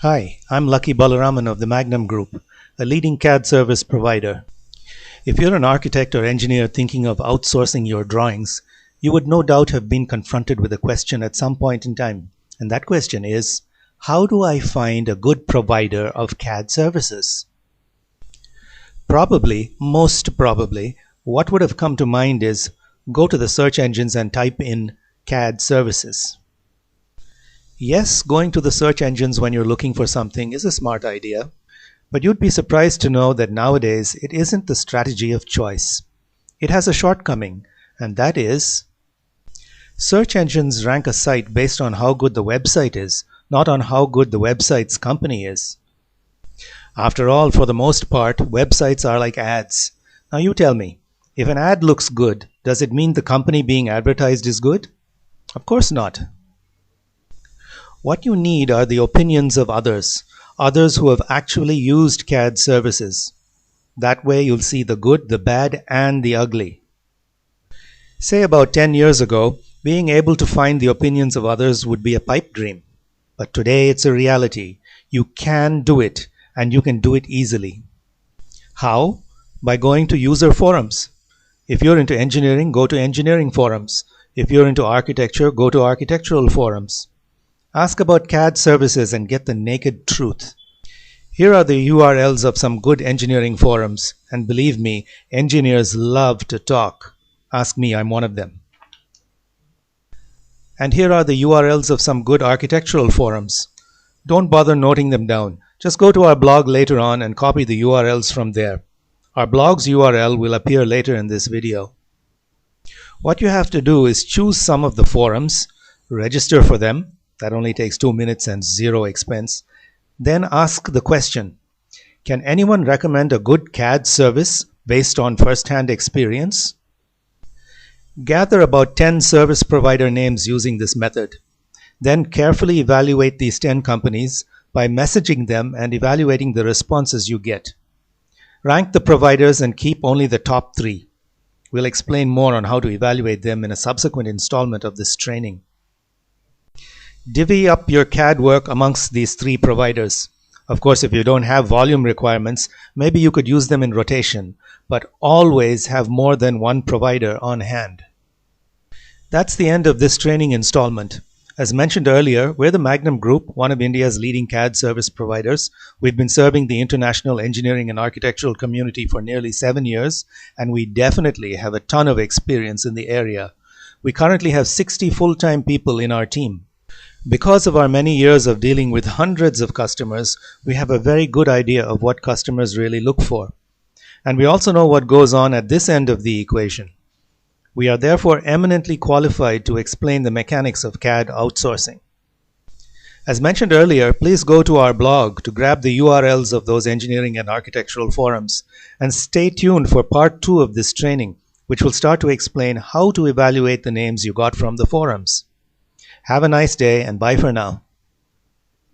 Hi, I'm Lucky Balaraman of the Magnum Group, a leading CAD service provider. If you're an architect or engineer thinking of outsourcing your drawings, you would no doubt have been confronted with a question at some point in time. And that question is, how do I find a good provider of CAD services? Most probably, what would have come to mind is go to the search engines and type in CAD services. Yes, going to the search engines when you're looking for something is a smart idea, but you'd be surprised to know that nowadays it isn't the strategy of choice. It has a shortcoming, and that is search engines rank a site based on how good the website is, not on how good the website's company is. After all, for the most part, websites are like ads. Now you tell me, if an ad looks good, does it mean the company being advertised is good? Of course not. What you need are the opinions of others who have actually used CAD services. That way you'll see the good, the bad, and the ugly. Say about 10 years ago, being able to find the opinions of others would be a pipe dream. But today it's a reality. You can do it, and you can do it easily. How? By going to user forums. If you're into engineering, go to engineering forums. If you're into architecture, go to architectural forums. Ask about CAD services and get the naked truth. Here are the URLs of some good engineering forums, and believe me, engineers love to talk. Ask me, I'm one of them. And here are the URLs of some good architectural forums. Don't bother noting them down. Just go to our blog later on and copy the URLs from there. Our blog's URL will appear later in this video. What you have to do is choose some of the forums, register for them. That only takes 2 minutes and 0 expense. Then ask the question, can anyone recommend a good CAD service based on first-hand experience? Gather about 10 service provider names using this method. Then carefully evaluate these 10 companies by messaging them and evaluating the responses you get. Rank the providers and keep only the top 3. We'll explain more on how to evaluate them in a subsequent installment of this training. Divvy up your CAD work amongst these 3 providers. Of course, if you don't have volume requirements, maybe you could use them in rotation, but always have more than one provider on hand. That's the end of this training installment. As mentioned earlier, we're the Magnum Group, one of India's leading CAD service providers. We've been serving the international engineering and architectural community for nearly 7 years, and we definitely have a ton of experience in the area. We currently have 60 full-time people in our team. Because of our many years of dealing with hundreds of customers, we have a very good idea of what customers really look for. And we also know what goes on at this end of the equation. We are therefore eminently qualified to explain the mechanics of CAD outsourcing. As mentioned earlier, please go to our blog to grab the URLs of those engineering and architectural forums, and stay tuned for part 2 of this training, which will start to explain how to evaluate the names you got from the forums. Have a nice day, and bye for now.